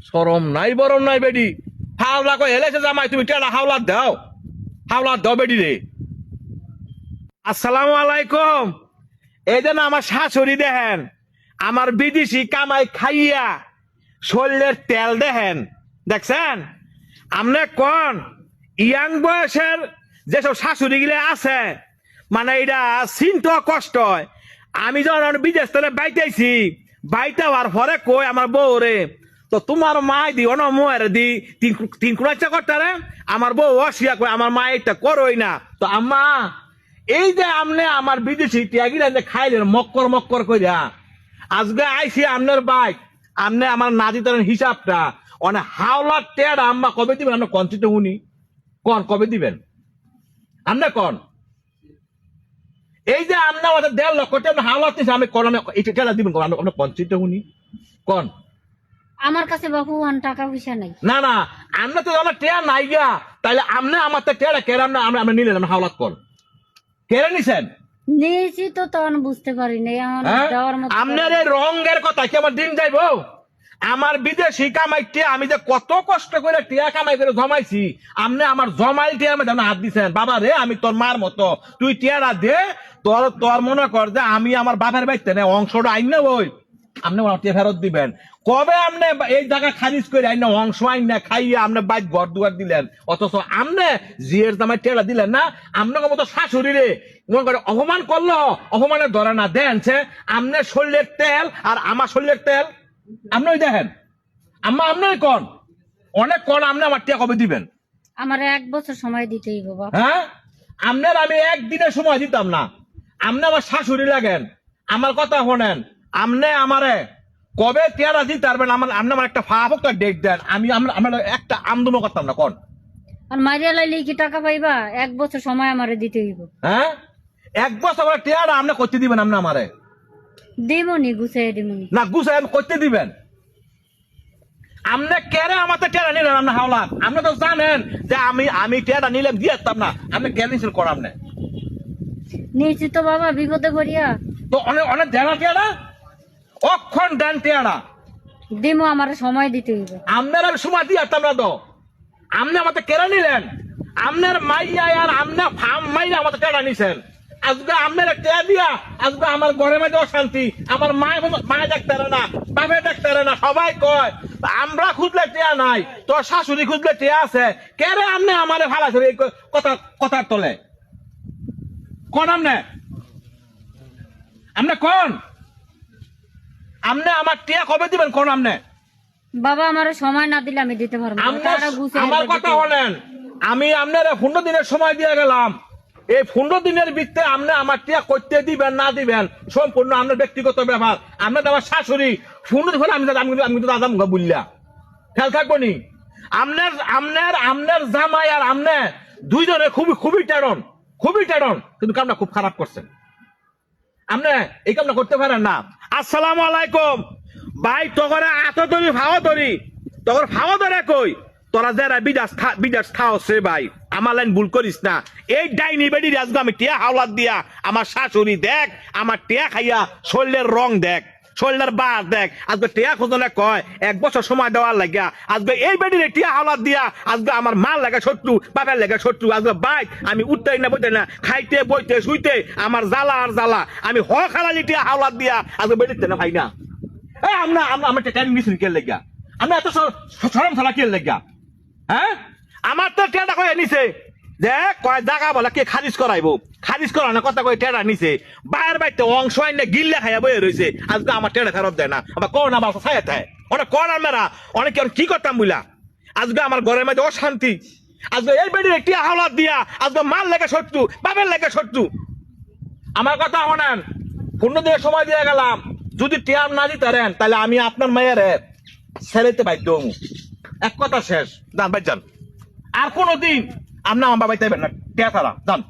সরম নাই বরম নাই বেডি হাওলা কই এলেছে জামাই তুমি টেড়া হাওলা দাও বেডি রে। আসসালামু আলাইকুম। এই যে না আমার শাশুড়ি দেখেন আমার বিদেশি কামাই খাইয়া শরীরের তেল দেখেন দেখছেন আমনে কোন ইয়াং বয়সের যেসব শাশুড়ি গিলে আছে মানে এটা চিন্তা কষ্ট হয়। আমি যখন বিদেশ থেকে বাইতেছি বাইতে হওয়ার পরে কই আমার বউ রে তো তোমার মাই দি অন মোয়ের দি তিন কুড়াইচা করতে রে আমার বউ অসিয়া কই আমার মা এটা করোই না। তো আম্মা এই যে আমনে আমার বিদেশি ত্যাগিরা যে খাইলেন মক্কর কইরা আজকে আইসি আমনের বাইক আমনে আমার নাজি তরেন হিসাবটা অনেক হাওলার টেড়া আম্মা কবে দিবেন আমরা কনচিত উনি কন কবে দিবেন আমনে কন এই যে আমনে আমাদের 1.5 লক্ষ টাকা হাওলার দিছে আমি কোন এটা টেড়া দিবেন আমরা কনচিত উনি কন আমার কাছে বাবু টাকা পয়সা নাই। না না আমনে তো আমার টেড়া নাই গা তাইলে আমনে আমার তো টেড়া কেরা আমরা নিলেন হাওলাত কর কেড়ে নিছেন নিয়েছি তো তখন বুঝতে পারি নাই আপনার এই রঙের কথা কি আমার দিন যাইবো আমার বিদেশি কামাইতে আমি যে কত কষ্ট করে টিয়া কামাই করে জমাইছি আপনি আমার জমাইল টিয়ার মধ্যে হাত দিচ্ছেন বাবা রে আমি তোর মার মতো তুই টিয়ারা দে তোর মনে কর যে আমি আমার বাবার বাড়িতে না অংশটা আইন না ওই আপনি টিয়া ফেরত দিবেন কবে আপনি এই জায়গা খারিজ করে আইন না অংশ আইন না খাইয়ে আপনি বাইক ঘর দুয়ার দিলেন অথচ আপনি জিয়ের জামাই টেলা দিলেন না আপনাকে মতো শাশুড়ি রে মনে করে অপমান করলো অপমানের ধরে না দেন আপনার শরীরের তেল আর আমার শরীরের তেল আপনি ওই দেখেন আম্মা আপনার কন অনেক কন আপনি আমার টিয়া কবে দিবেন আমার 1 বছর সময় দিতেই বাবা। হ্যাঁ আপনার আমি একদিনের সময় দিতাম না আপনি আমার শাশুড়ি লাগেন আমার কথা শোনেন আপনি আমারে কবে টিয়ারা দিতে পারবেন আমার আপনি আমার একটা ফাফক ডেট দেন আমি আমরা একটা আমদমো করতাম না কন আর মারিয়া লাইলে কি টাকা পাইবা 1 বছর সময় আমারে দিতে হইব। হ্যাঁ 1 বছর টিয়ারা আপনি করতে দিবেন আপনি আমারে দেমনি গুছাই দেমনি না গুছাই করতে দিবেন আপনি কেরে আমাকে টেরা নিলেন আপনি হাওলা আপনি তো জানেন যে আমি টেরা নিলাম দিয়ে আসতাম না আপনি কেন নিয়েছেন কর আপনি নিয়েছি তো বাবা বিপদে পড়িয়া তো অনেক দেনা টেরা অক্ষণ দেন টেরা দেমো আমার সময় দিতে হইব আপনার আমি সময় দিয়ে আসতাম না তো আপনি আমাকে কেরা নিলেন আপনার মাইয়া আর আপনার ফার্ম মাইয়া আমাকে টেরা নিছেন আজকে আপনার টেয়া দিয়া আজকে আমার ঘরের মধ্যে অশান্তি আমার মায় দেখতে না বাপে দেখতে না সবাই কয় আমরা খুঁজলে টেয়া নাই তোর শাশুড়ি খুঁজলে টেয়া আছে কেরে আপনি আমারে ভালো আছে এই কথার তলে কোন আপনি কোন আপনি আমার টিয়া কবে দিবেন কোন আপনি বাবা আমার সময় না দিলে আমি দিতে পারবো না আমার কথা বলেন আমি আপনার 15 দিনের সময় দিয়ে গেলাম এই 15 দিনের ভিতরে আপনি আমার টিয়া করতে দিবেন না দিবেন সম্পূর্ণ আপনার ব্যক্তিগত ব্যাপার আপনার আমার শাশুড়ি 15 দিন আমি তো দাদা মুখা বললা খেয়াল থাকবো নি আপনার জামাই আর আপনি দুইজনে খুবই টেরন কিন্তু কামটা খুব খারাপ করছেন আপনি এই কামটা করতে পারেন না। আসসালামু আলাইকুম ভাই তোর আতো ধরি ফাওয়া ধরে কই তোরা যারা বিদাস খাও সে ভাই আমার লাইন ভুল করিস না এই ডাইনি বেডি আজকে আমি টিয়া হাওলাত দিয়া আমার শাশুড়ি দেখ আমার টিয়া খাইয়া শরীরের রং দেখ শরীরের বাস দেখ আজকে টিয়া খোঁজলে কয় 1 বছর সময় দেওয়ার লাগিয়া আজকে এই বেডির টিয়া হাওলাত দিয়া আজকে আমার মার লাগে শত্রু বাপের লাগে শত্রু আজকে বাইক আমি উঠতেই না বইতে না খাইতে বইতে শুইতে আমার জ্বালা আর জ্বালা আমি খালালি টিয়া হাওলাত দিয়া আজকে বেডিতে না ভাই না এই আমরা টেন মিশন কে লেগা আমি এত সরম থালা কে লেগা হ্যাঁ আমার তো টেটা কয়ে নিছে যে কয় জায়গা বলে কে খারিজ করানো কথা কয়ে টেটা নিছে বাইরের বাড়িতে অংশ আইনে গিল্লা খাইয়া বয়ে রয়েছে আজকে আমার টেটা ফেরত দেয় না আবার কোন আমার ছায়া থাকে অনেক কোন মেরা অনেক কি করতাম বুঝলা আজকে আমার ঘরের মধ্যে অশান্তি আজকে এই বেডির একটি হাওলাত দিয়া আজকে মার লেগে শত্রু বাপের লেগে শত্রু আমার কথা শোনেন 15 দিনের সময় দিয়ে গেলাম যদি টিয়ার না দিতে পারেন তাহলে আমি আপনার মেয়ের ছেড়েতে বাধ্য এক কথা শেষ যান ভাই যান আর কোনদিন আপনি আমার বাবাই চাইবেন না টিয়া ছাড়া যান